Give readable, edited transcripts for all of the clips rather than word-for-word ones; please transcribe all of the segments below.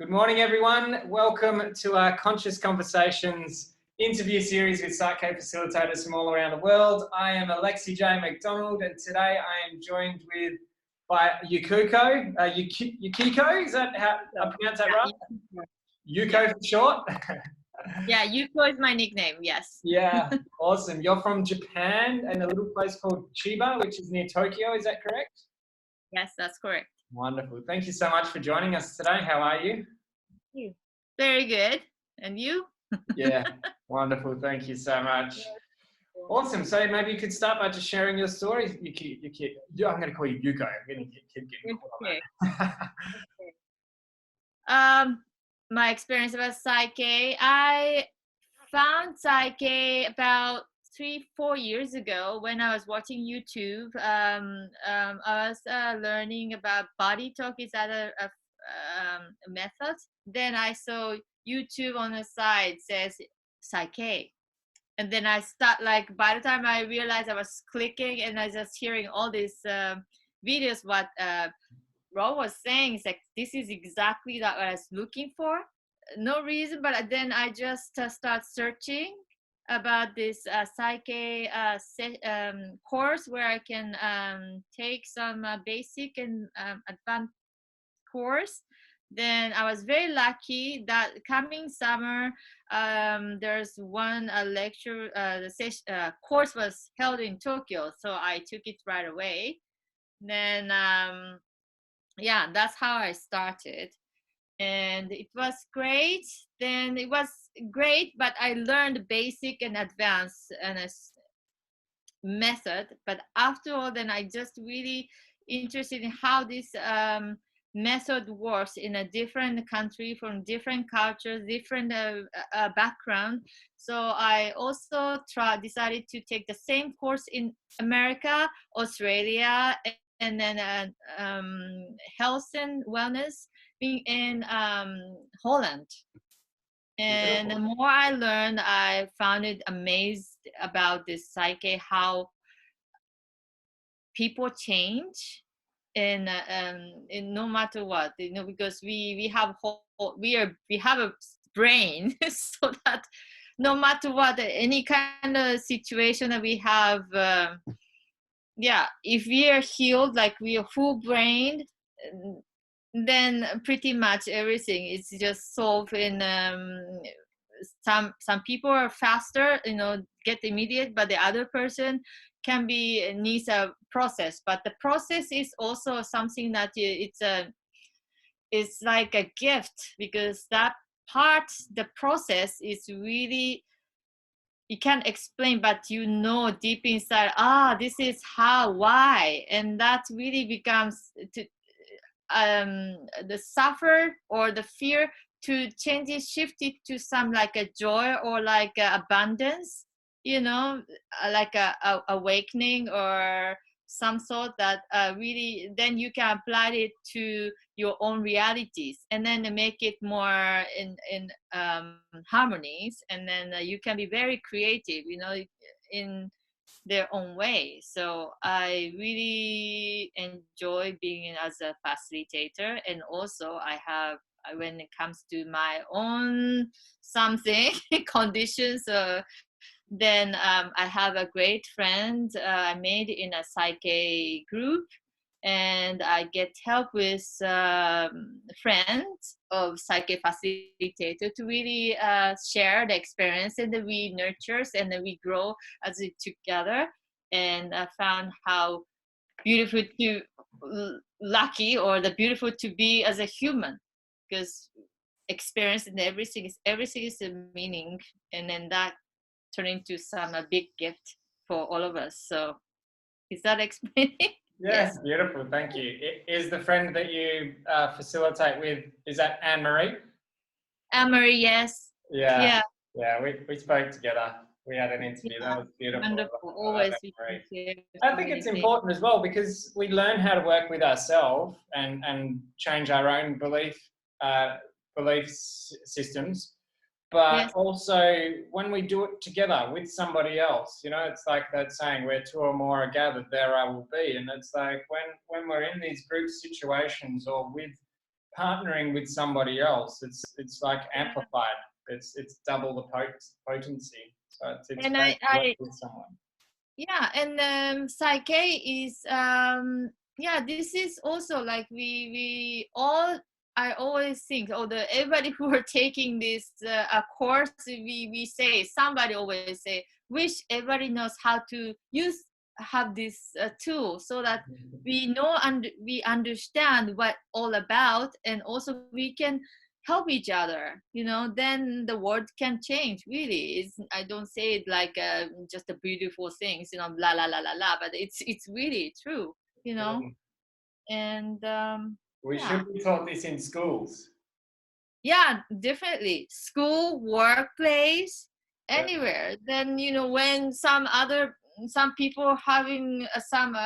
Good morning, everyone. Welcome to our Conscious Conversations interview series with PSYCH-K facilitators from all around the world. I am Alexi J. McDonald, and today I am joined by Yukko. Yukiko, is that how I pronounce that right? Yukko for short? Yeah, Yukko is my nickname, yes. Yeah, awesome. You're from Japan and a little place called Chiba, which is near Tokyo, is that correct? Yes, that's correct. Wonderful. Thank you so much for joining us today. How are you? You. Very good. And you? Yeah, wonderful. Thank you so much. Awesome. So maybe you could start by just sharing your story. I'm going to call you Yukko. I'm going to keep getting called on that. My experience about PSYCH-K, I found PSYCH-K about 3-4 years ago when I was watching YouTube. I was learning about body talk. Is that a method? Then I saw YouTube on the side says PSYCH-K. And then I start, like, by the time I realized I was clicking and I was just hearing all these videos, what Rob was saying is like, this is exactly that what I was looking for. No reason, but then I just start searching about this PSYCH-K course where I can take some basic and advanced course. Then I was very lucky that coming summer there's one lecture, the course was held in Tokyo, so I took it right away. Then yeah, that's how I started, and it was great. Then it was great, but I learned basic and advanced and a method. But after all, then I just really interested in how this method works in a different country, from different cultures, different background. So I also decided to take the same course in America, Australia, and then health and wellness in Holland. And the more I learned, I found it amazed about this PSYCH-K, how people change, and no matter what, because we have a brain, so that no matter what, any kind of situation that we have, yeah, if we are healed, like we are full brained, then pretty much everything is just solved. In some people are faster, get immediate, but the other person can be needs a process. But the process is also something that it's like a gift, because that part, the process is really, you can't explain, but deep inside, this is how, why, and that really becomes the suffer or the fear to change it, shift it to some like a joy or like a abundance, like a awakening or some sort, that really then you can apply it to your own realities, and then make it more in harmonies, and then you can be very creative, in their own way. So I really enjoy being as a facilitator, and also I have, when it comes to my own something conditions, then I have a great friend I made in a PSYCH-K group, and I get help with friends of PSYCH-K facilitator to really share the experience, and then we nurture and then we grow as we together. And I found how beautiful lucky, or the beautiful to be as a human, because experience and everything is a meaning, and then that turn into some a big gift for all of us. So is that explaining? Yes, beautiful. Thank you. Is the friend that you facilitate with, is that Anne-Marie? Anne-Marie, yes. Yeah. We spoke together. We had an interview. That was beautiful. Wonderful. Always. I think it's important as well, because we learn how to work with ourselves and change our own belief systems. But also when we do it together with somebody else, it's like that saying, where two or more are gathered, there I will be. And it's like when we're in these group situations or with partnering with somebody else, it's like amplified. It's double the potency. So it's And great to work I with someone. yeah, and PSYCH-K is yeah, this is also like we all, I always think, oh, the everybody who are taking this a course, we say, somebody always say, wish everybody knows how to use, have this tool, so that we know and we understand what all about, and also we can help each other, you know, then the world can change. Really, it's, I don't say it like just a beautiful things, you know, la la la la la, but it's really true, you know. And We yeah, should be taught this in schools. yeah, definitely, school, workplace, Yeah. anywhere. Then, you know, when some people having some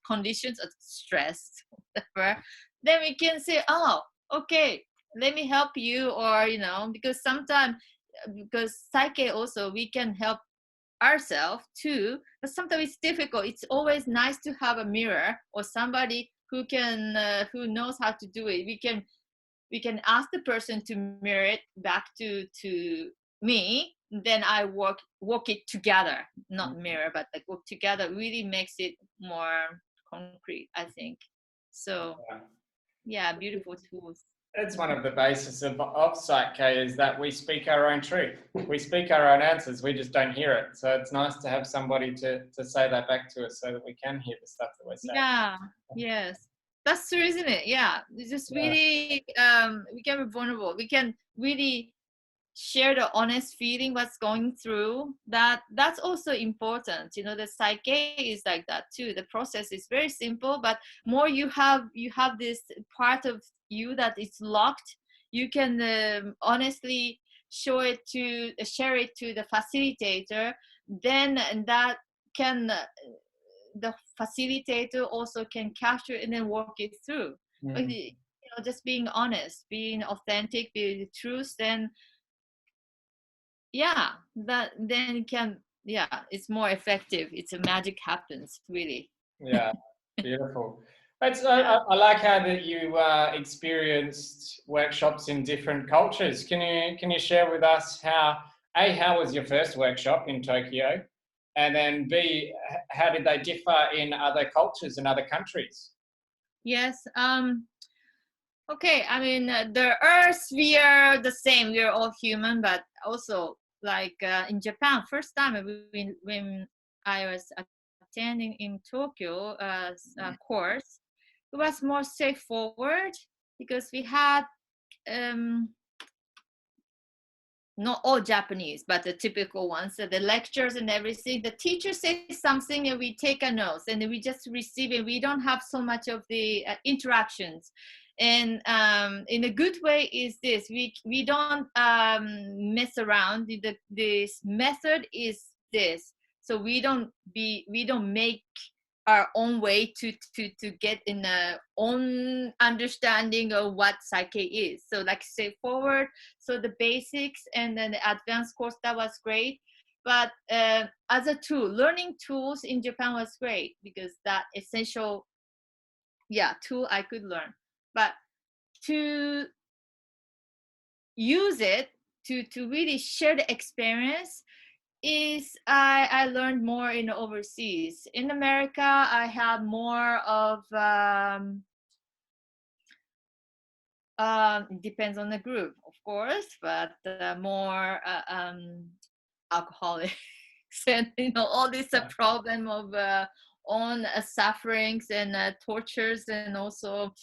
conditions of stress, whatever, then we can say, oh, okay, let me help you. Or, you know, because sometimes, because psyche also, we can help ourselves too, but sometimes it's difficult. It's always nice to have a mirror or somebody who can who knows how to do it. We can ask the person to mirror it back to me. Then I work it together, not mirror, but like work together really makes it more concrete, I think. So Yeah. yeah, beautiful tools. It's one of the basis of PSYCH-K is that we speak our own truth. We speak our own answers, we just don't hear it. So it's nice to have somebody to say that back to us so that we can hear the stuff that we're saying. Yeah, yes, that's true, isn't it? Yeah, it's just Yeah. really we can be vulnerable, we can really share the honest feeling what's going through. That's also important, you know. The psyche is like that too. The process is very simple, but more you have this part of you that is locked, you can honestly share it to the facilitator. Then that can the facilitator also can capture and then work it through. But you know, just being honest, being authentic, being the truth, then yeah, that then it can, yeah, it's more effective. It's a magic happens, really. Yeah, beautiful. That's, Yeah. I like how that you experienced workshops in different cultures. Can you share with us how was your first workshop in Tokyo, and then B, how did they differ in other cultures and other countries? Yes. Okay. I mean, the Earth, we are the same. We are all human, but also like in Japan, first time when I was attending in Tokyo course, it was more straightforward because we had um, not all Japanese, but the typical ones. So the lectures and everything, the teacher says something and we take a note and we just receive it. We don't have so much of the interactions. And in a good way is this, we don't mess around. This method is this. So we don't make our own way to get in a own understanding of what psyche is. So like straightforward. So the basics and then the advanced course, that was great. But as a tool, learning tools in Japan was great because that essential, yeah, tool I could learn. But to use it to really share the experience is I learned more in overseas. In America, I had more of it depends on the group, of course, but more alcoholics and you know all this problem of own sufferings and tortures, and also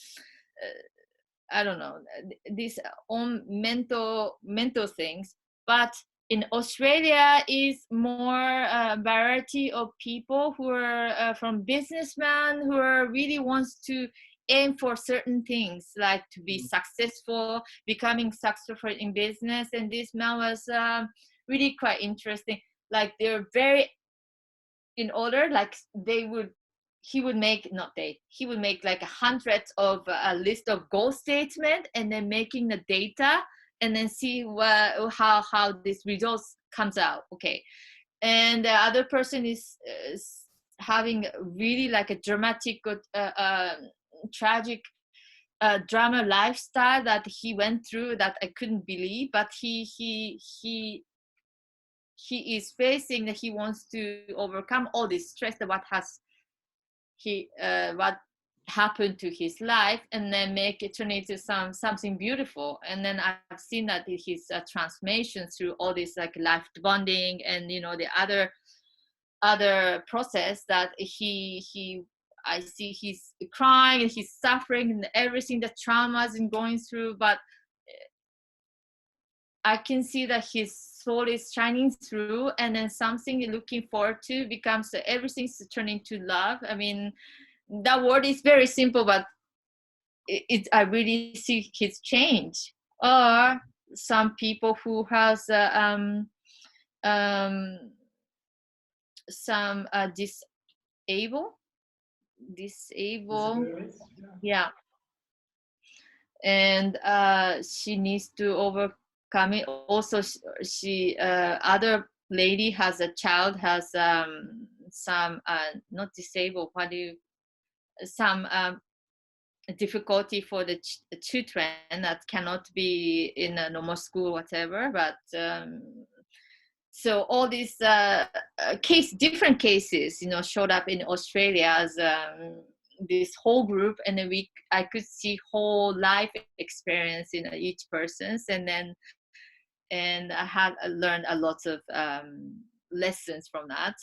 I don't know, these own mental things. But in Australia is more variety of people who are from businessmen who are really wants to aim for certain things, like to be successful, becoming successful in business. And this man was really quite interesting. Like they're very in order, like they would he would make not they he would make like hundreds of a list of goal statement and then making the data and then see how this results comes out. Okay, and the other person is having really like a dramatic tragic drama lifestyle that he went through that I couldn't believe, but he is facing that he wants to overcome all this stress that what happened to his life, and then make it turn into something beautiful. And then I've seen that his transformation through all this like life bonding and the other process that I see he's crying and he's suffering and everything, the traumas and going through, but I can see that his soul is shining through, and then something you're looking forward to becomes everything's turning to love. I mean, that word is very simple, but I really see his change. Or some people who has some disable, yeah, and she needs to overcome it. Also, she other lady has a child, has some not disabled, some difficulty for the children that cannot be in a normal school, whatever. But so all these different cases, showed up in Australia as this whole group, and then I could see whole life experience in each person's, and I had learned a lot of lessons from that.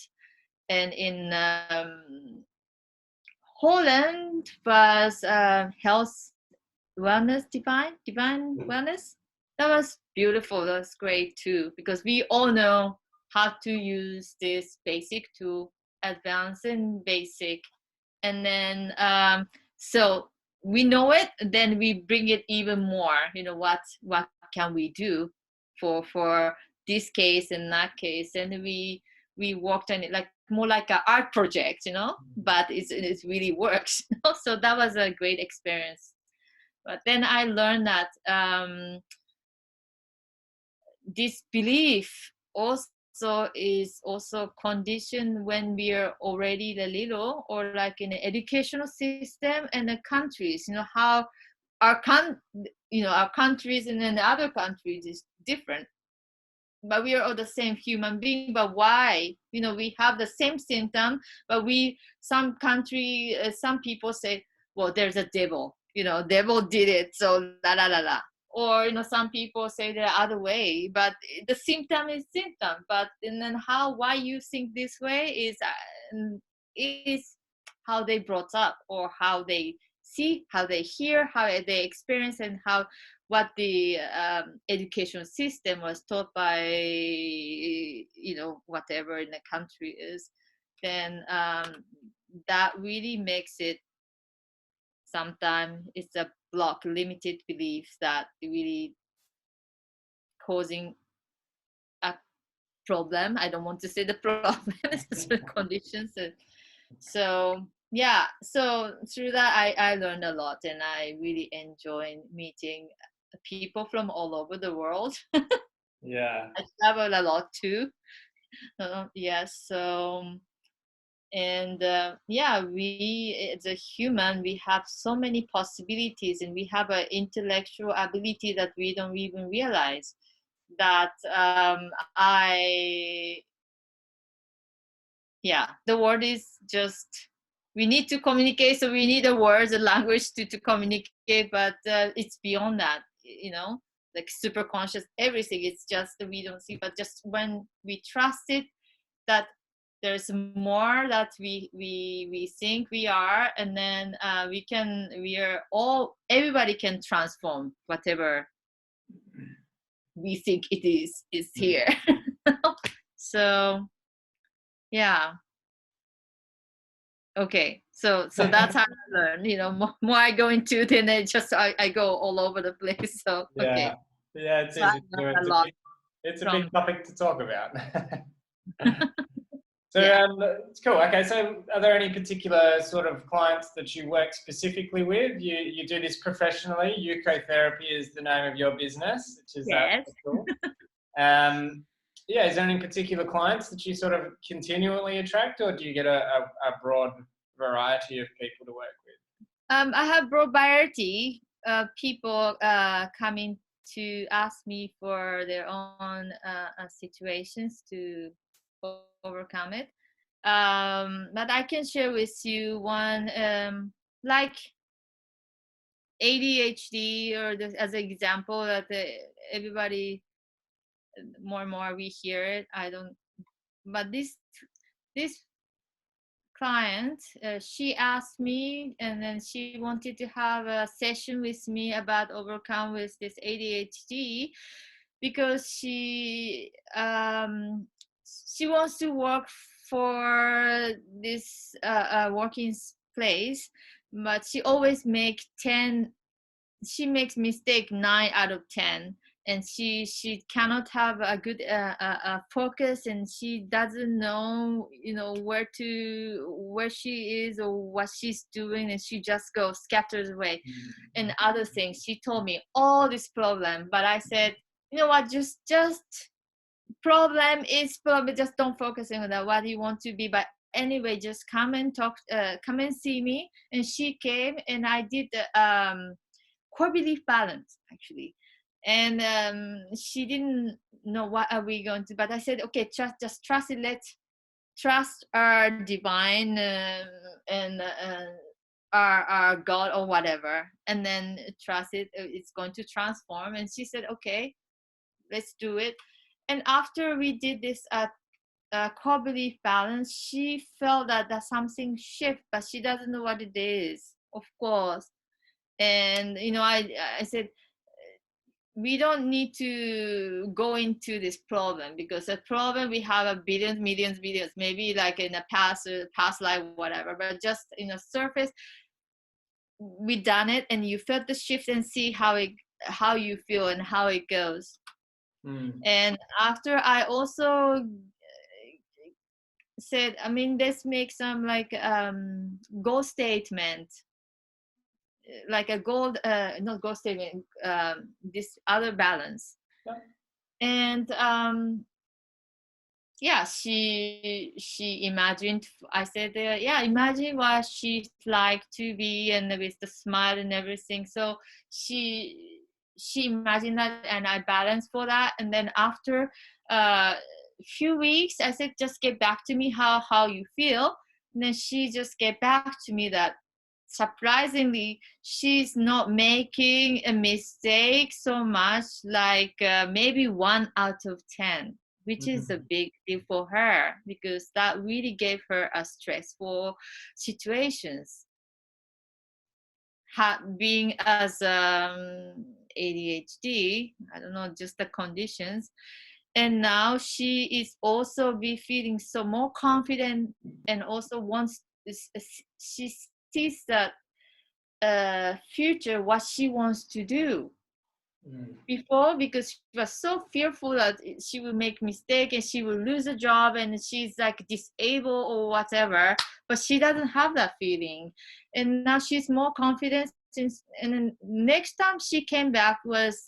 And in Holland was health wellness, divine wellness. That was beautiful. That was great too, because we all know how to use this basic to advance and basic, and then so we know it. Then we bring it even more. What can we do for this case and that case, and we worked on it like more like an art project, but it really works. So that was a great experience. But then I learned that this belief also is also conditioned when we are already the little, or like in the educational system and the countries, how our countries and then the other countries is different. But we are all the same human being. But why? We have the same symptom, but some people say, well, there's a devil. Devil did it, so la la la la. Or some people say the other way, but the symptom is symptom. But and then why you think this way is how they brought up, or how they see, how they hear, how they experience, and what the education system was taught by whatever in the country is. Then that really makes it, sometimes it's a block, limited beliefs that really causing a problem. I don't want to say the problem. It's the conditions. So yeah, so through that I learned a lot, and I really enjoy meeting people from all over the world. Yeah, I travel a lot too. Yes. So, and we as a human, we have so many possibilities, and we have an intellectual ability that we don't even realize that the word is just, we need to communicate, so we need the words and language to communicate, but it's beyond that, like super conscious, everything. It's just that we don't see, but just when we trust it, that there's more that we think we are, and then everybody can transform whatever we think it is here. So yeah. Okay, so that's how I learn. More I go into, then I go all over the place. So okay, yeah, it's so I easy to do. learned a lot It's a from. big topic to talk about. So Yeah. it's cool. Okay, so are there any particular sort of clients that you work specifically with? You do this professionally. Yukko Therapy is the name of your business, which is Yes. cool. Is there any particular clients that you sort of continually attract, or do you get a broad variety of people to work with? I have broad variety of people coming to ask me for their own situations to overcome it. But I can share with you one, like ADHD, or as an example that everybody more and more we hear it. I don't, but this client, she asked me, and then she wanted to have a session with me about overcome with this ADHD, because she wants to work for this working place, but she always she makes mistake 9 out of 10, and she cannot have a good focus, and she doesn't know, where she is or what she's doing, and she just goes scatters away. And other things, she told me all this problem, but I said, you know what, just problem is problem, just don't focus on that what you want to be. But anyway, just come and talk, come and see me. And she came, and I did core belief balance, actually. And she didn't know what are we going to, but I said, okay, just trust it. Let's trust our divine, and our God or whatever, and then trust it, it's going to transform. And she said, okay, let's do it. And after we did this core belief balance, she felt that something shift, but she doesn't know what it is, of course. And I said, we don't need to go into this problem, because the problem we have a billions, millions, billions, maybe like in a past life, whatever. But just surface, we done it, and you felt the shift, and see how you feel and how it goes. And after, I also said, let's make some like goal statement, like a goal, not goal statement, this other balance. Yeah. And yeah, she imagined. I said, yeah, imagine what she'd like to be, and with the smile and everything. So she imagined that, and I balanced for that. And then after few weeks, I said, just get back to me how you feel. And then she just get back to me that surprisingly, she's not making a mistake so much, like maybe 1 out of 10, which is a big deal for her, because that really gave her a stressful situations, being as ADHD. I don't know, just the conditions. And now she is also be feeling so more confident, and also wants, she sees that future, what she wants to do. Before, because she was so fearful that she will make mistake and she will lose a job, and she's like disabled or whatever, but she doesn't have that feeling. And now she's more confident. And then next time she came back was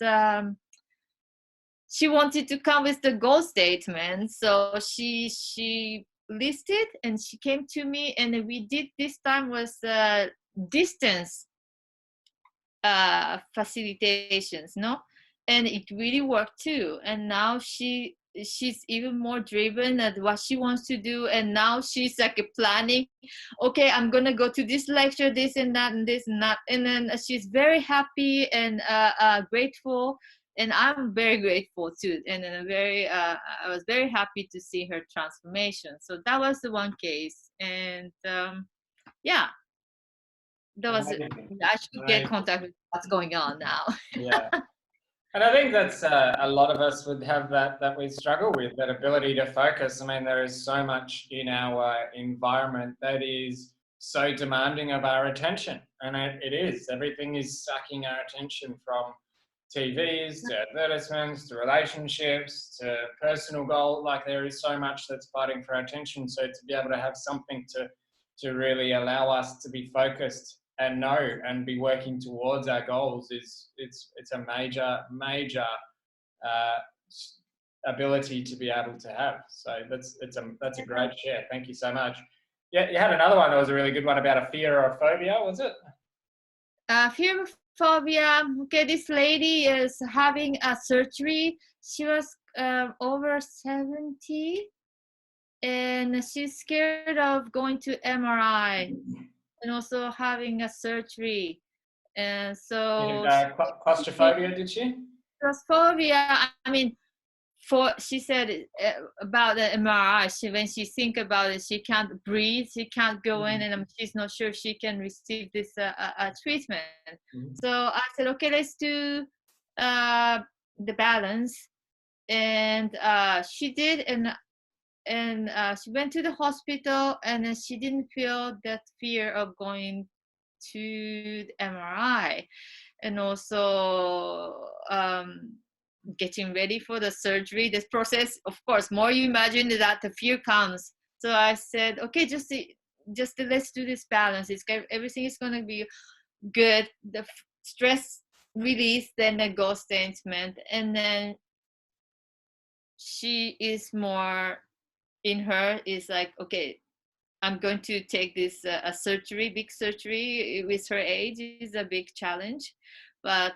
she wanted to come with the goal statement. So she listed, and she came to me, and we did, this time was distance facilitations, no? And it really worked too. And now she's even more driven at what she wants to do. And now she's like planning, okay, I'm gonna go to this lecture, this and that, and this and that. And then she's very happy and grateful. And I'm very grateful too. And then I was very happy to see her transformation. So that was the one case. And yeah, that was it. I should get contact with what's going on now. Yeah. And I think that's a lot of us would have that we struggle with, that ability to focus. I mean, there is so much in our environment that is so demanding of our attention. And it is. Everything is sucking our attention, from TVs to advertisements to relationships to personal goal. Like, there is so much that's fighting for our attention. So to be able to have something to really allow us to be focused and know and be working towards our goals it's a major ability to be able to have. So that's a great share. Thank you so much. Yeah, you had another one that was a really good one about a fear or a phobia, was it? Phobia. Okay, this lady is having a surgery. She was over 70, and she's scared of going to MRI and also having a surgery. And You so had she claustrophobia, did she? phobia. I mean, for she said about the MRI. When she think about it, she can't breathe. She can't go in, and she's not sure she can receive this treatment. So I said, okay, let's do the balance, and she did, and she went to the hospital, and then she didn't feel that fear of going to the MRI, and also getting ready for the surgery. This process, of course, more you imagine that the fear comes. So I said, okay, just let's do this balance. Everything is going to be good. The stress release, then the ghost statement, and then she is more in her is like, okay, I'm going to take this a surgery, big surgery with her age is a big challenge. But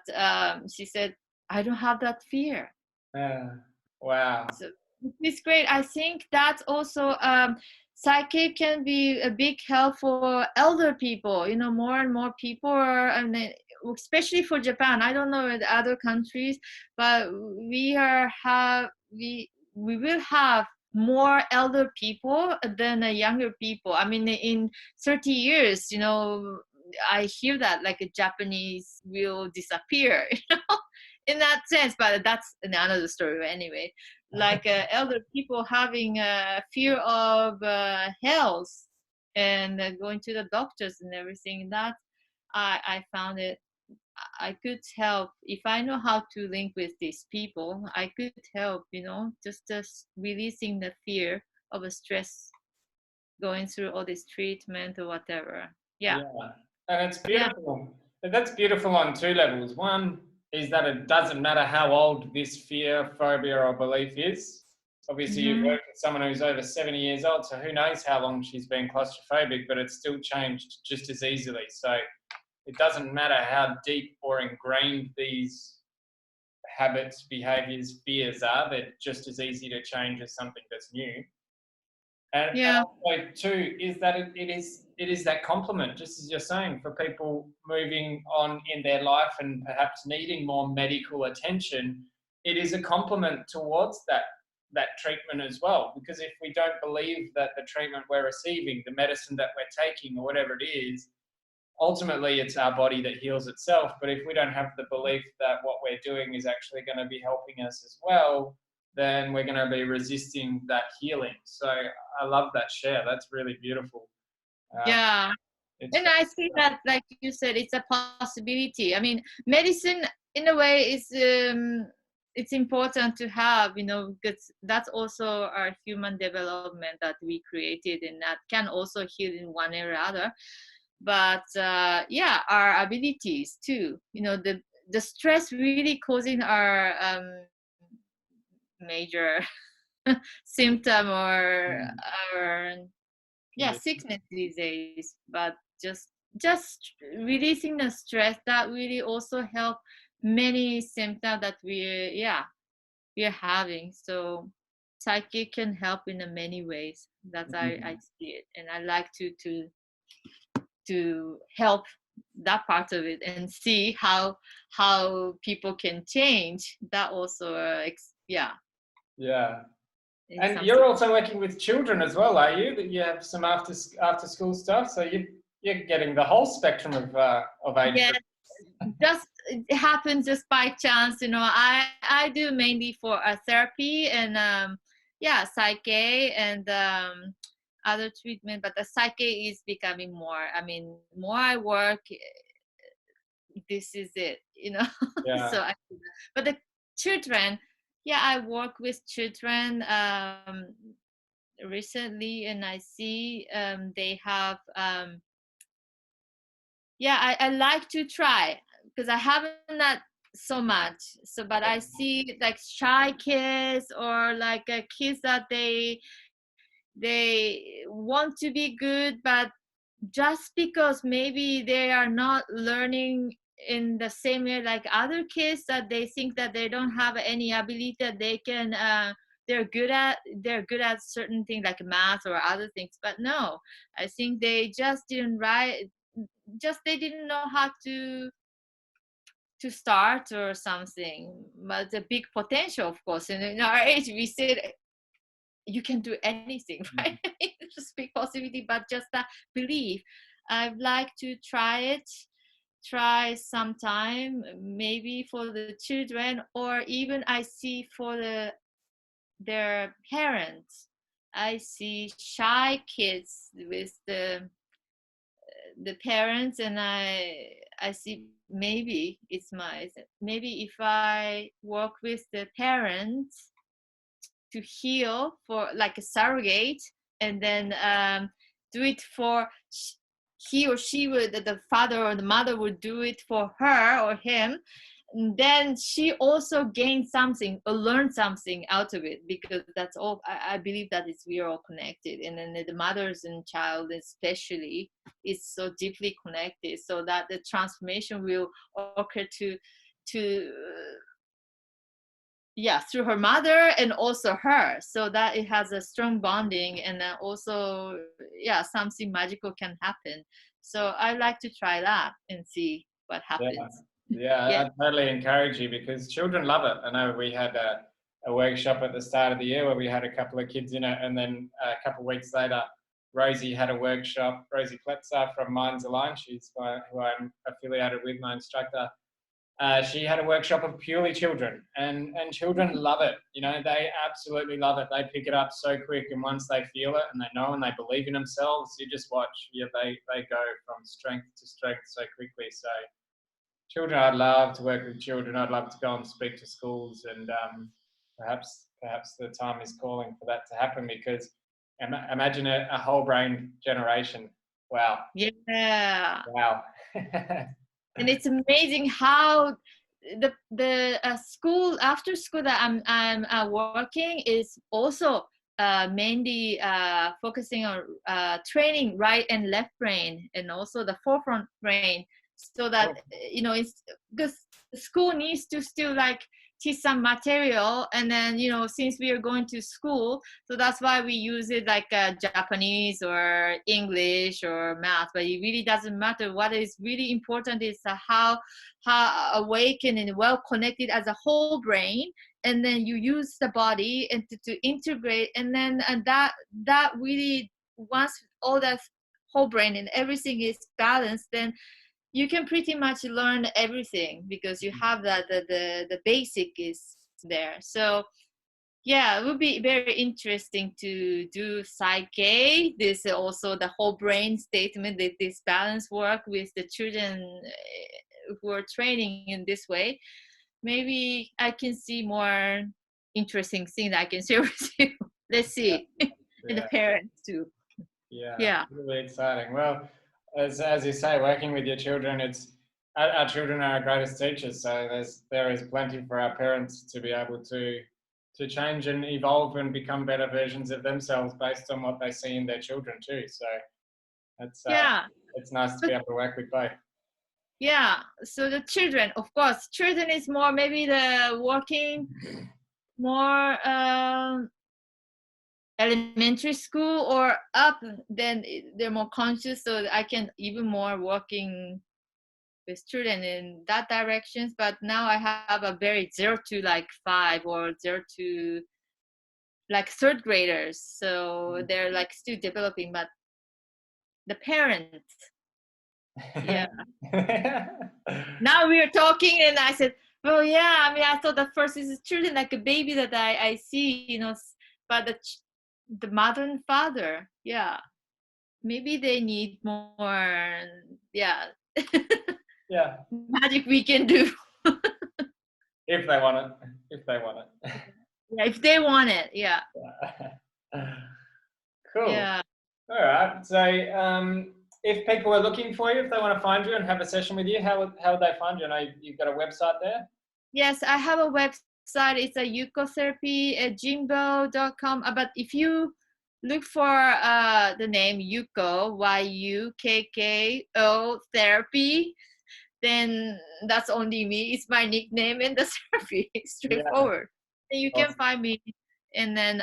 she said, I don't have that fear. Wow. So it's great. I think that's also psychic can be a big help for elder people. You know, more and more people are, and especially for Japan. I don't know in other countries, but we will have more elder people than younger people. I mean, in 30 years, you know, I hear that like a Japanese will disappear, you know, in that sense. But that's another story anyway. Like elder people having a fear of health and going to the doctors and everything. That I found it. I could help if I know how to link with these people. I could help, you know, just releasing the fear of a stress going through all this treatment or whatever. Yeah. And it's Yeah. beautiful. And that's beautiful on two levels. One is that it doesn't matter how old this fear, phobia, or belief is. Obviously, you've worked with someone who's over 70 years old, so who knows how long she's been claustrophobic, but it's still changed just as easily. So it doesn't matter how deep or ingrained these habits, behaviors, fears are, they're just as easy to change as something that's new. And Yeah. also too is that it is that complement, just as you're saying, for people moving on in their life and perhaps needing more medical attention. It is a complement towards that treatment as well. Because if we don't believe that the treatment we're receiving, the medicine that we're taking, or whatever it is, ultimately it's our body that heals itself. But if we don't have the belief that what we're doing is actually going to be helping us as well, then we're going to be resisting that healing. So I love that share. That's really beautiful. Yeah. It's And I see that, like you said, it's a possibility. I mean, medicine in a way is it's important to have, you know, because that's also our human development that we created, and that can also heal in one way or other. But yeah, our abilities too. You know, the stress really causing our major symptom or our sickness these days. But just releasing the stress that really also help many symptoms that we're having. So psychic can help in many ways. That's I see it, and I like to help that part of it and see how people can change that also. Yeah. And you're also working with children as well, are you? That you have some after school stuff, so you're getting the whole spectrum of age Yeah, groups. just it happens just by chance, you know. I do mainly for therapy and psyche and other treatment, but the psyche is becoming more. I mean, more I work, this is it, you know. So but the children, I work with children recently, and I see they have I like to try because I haven't that so much. So, but I see like shy kids or like kids that they want to be good, but just because maybe they are not learning in the same way like other kids, that they think that they don't have any ability that they can they're good at certain things like math or other things. But no, I think they just didn't write, just they didn't know how to start or something. But the big potential, of course, and in our age we said you can do anything, right? Just big possibility, but just that belief. I'd like to try sometime, maybe for the children, or even I see for their parents. I see shy kids with the parents, and I see maybe it's my, maybe if I work with the parents to heal for like a surrogate, and then do it for he or she would, the father or the mother would do it for her or him, and then she also gains something or learn something out of it, because that's all I believe that is, we are all connected, and then the mothers and child especially is so deeply connected, so that the transformation will occur to yeah, through her mother and also her, so that it has a strong bonding, and then also yeah, something magical can happen. So I like to try that and see what Yeah, happens. yeah, Yeah. I totally encourage you because children love it. I know we had a workshop at the start of the year where we had a couple of kids in it, and then a couple of weeks later, Rosie had a workshop. Rosie Pletzer from Minds Aligned, who I'm affiliated with, my instructor. She had a workshop of purely children, and children love it. You know, they absolutely love it. They pick it up so quick, and once they feel it and they know and they believe in themselves, you just watch. Yeah, they go from strength to strength so quickly. So children, I'd love to work with children. I'd love to go and speak to schools, and perhaps the time is calling for that to happen, because imagine a whole brain generation. Wow, Yeah. wow. And it's amazing how the school, after school that I'm working is also mainly focusing on training right and left brain, and also the forefront brain, so that it's because the school needs to still like teach some material, and then since we are going to school, so that's why we use it like Japanese or English or math, but it really doesn't matter. What is really important is how awakened and well connected as a whole brain, and then you use the body and to integrate, and then that really, once all that whole brain and everything is balanced, then you can pretty much learn everything, because you have that the basic is there. So yeah, it would be very interesting to do PSYCH-K. This also the whole brain statement, that this balance work with the children who are training in this way. Maybe I can see more interesting thing that I can share with you. Let's see. And the Yeah. parents too. Yeah, Yeah. really exciting. Well, as you say, working with your children, it's our children are our greatest teachers. So there is plenty for our parents to be able to change and evolve and become better versions of themselves based on what they see in their children too. So Yeah. it's nice to be But able to work with both. yeah, so the children, of course, children is more maybe the working more elementary school or up, then they're more conscious, so I can even more working with children in that directions. But now I have a very 0 to like 5 or 0 to like third graders, so they're like still developing. But the parents, yeah, now we are talking, and I said, well, yeah, I mean, I thought at first this is children like a baby that I see, but the mother and father, yeah, maybe they need more, yeah, Yeah, magic we can do. if they want it, if they want it. Yeah, if they want it, yeah. Cool. Yeah. All right. So, if people are looking for you, if they want to find you and have a session with you, how would they find you? I know you've got a website there. Yes, I have a website. It's a Yukko therapy at jimbo.com. But if you look for the name Yukko, Yukko therapy. Then that's only me. It's my nickname in the therapy. It's Yeah. straightforward. And you can Awesome. find me and then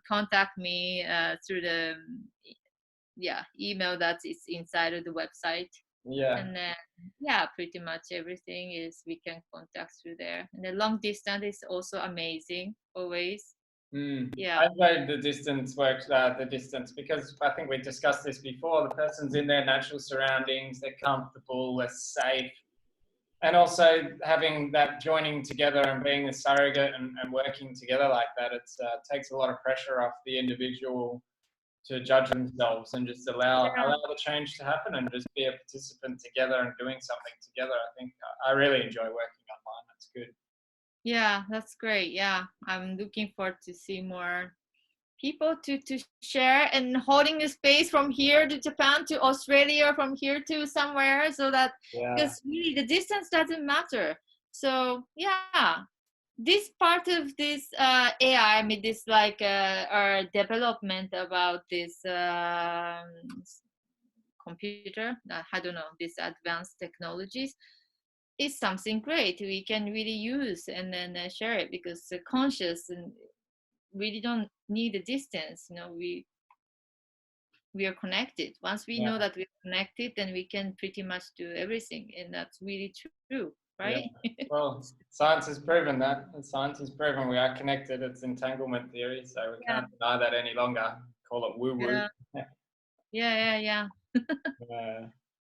contact me through the email that is inside of the website. Yeah. And then yeah, pretty much everything is we can contact through there. And the long distance is also amazing always. Yeah. I enjoyed the distance work, the distance, because I think we discussed this before. The person's in their natural surroundings, they're comfortable, they're safe, and also having that joining together and being a surrogate and working together like that, it takes a lot of pressure off the individual to judge themselves and just allow the change to happen and just be a participant together and doing something together. I think I really enjoy working online. That's good. Yeah, that's great. Yeah, I'm looking forward to see more people to share and holding the space from here to Japan to Australia, from here to somewhere, so that Yeah. because really the distance doesn't matter. So yeah, this part of this AI, I mean, this like our development about this computer, I don't know, these advanced technologies is something great we can really use and then share it because the conscious and really don't need a distance. You know, we are connected. Once we Yeah. know that we're connected, then we can pretty much do everything, and that's really true, Yeah. right? Well, science has proven that. Science has proven we are connected. It's entanglement theory, so we Yeah, can't deny that any longer. Call it woo-woo. yeah, yeah.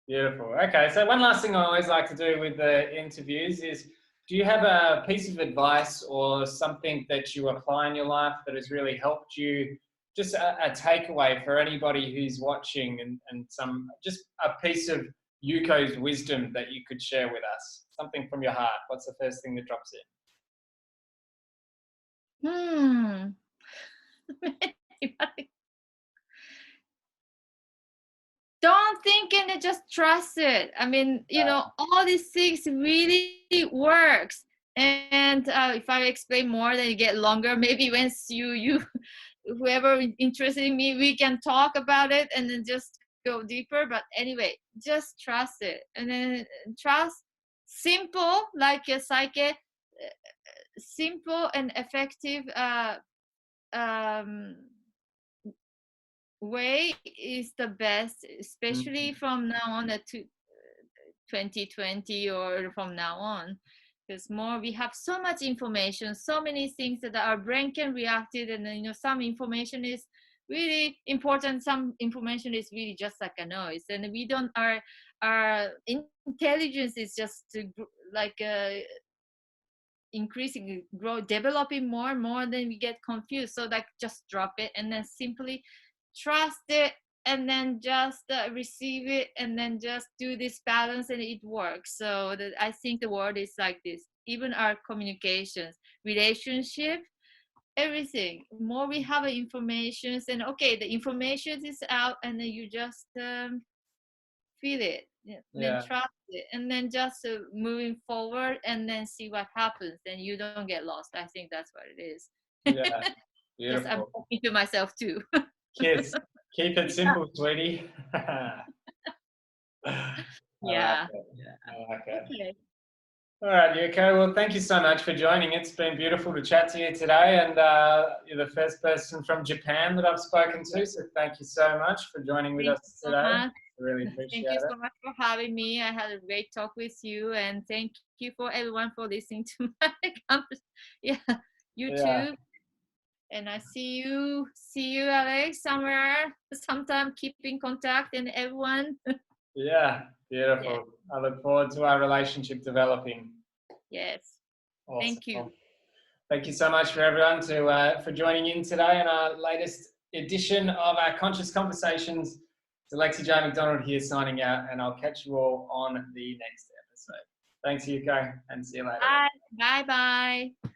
Beautiful. Okay, so one last thing I always like to do with the interviews is, do you have a piece of advice or something that you apply in your life that has really helped you? Just a takeaway for anybody who's watching and some, just a piece of Yuko's wisdom that you could share with us. Something from your heart. What's the first thing that drops Hmm. Don't think and then just trust it. I mean, you know, all these things really works. And if I explain more, then you get longer. Maybe once you whoever interested in me, we can talk about it and then just go deeper. But anyway, just trust it, and then trust simple like a psyche, simple and effective um, way is the best, especially in? from now on to 2020 or from now on, because more we have so much information, so many things that our brain can react it, and then, you know, some information is really important, some information is really just like a noise, and we don't our intelligence is just like increasing grow developing more and more, then we get confused. So like just drop it and then simply trust it, and then just receive it, and then just do this balance, and it works. So that I think the world is like this, even our communications, relationship, everything. More we have information, and okay, the information is out, and then you just feel it, then Yeah. trust it, and then just moving forward, and then see what happens. Then you don't get lost. I think that's what it is. Yeah. Just I'm Beautiful. talking to myself too. Kids, keep it simple, sweetie. I like Yeah. it. Yeah. I like it. Okay. All right, Yukko. Well, thank you so much for joining. It's been beautiful to chat to you today, and you're the first person from Japan that I've spoken to. So thank you so much for joining with Thank us you so today. much. I really Thank appreciate you it. so much for having me. I had a great talk with you, and thank you for everyone for listening to my yeah, Yeah, YouTube. And I see you, Alex, somewhere, sometime. Keep in contact, and everyone. yeah, Yeah. beautiful. I look forward to our relationship developing. Yes. Awesome. Thank you. Well, thank you so much for everyone for joining in today in our latest edition of our Conscious Conversations. It's Alexi J. McDonald here signing out, and I'll catch you all on the next episode. Thanks, Yukko, and see you later. Bye. Bye. Bye.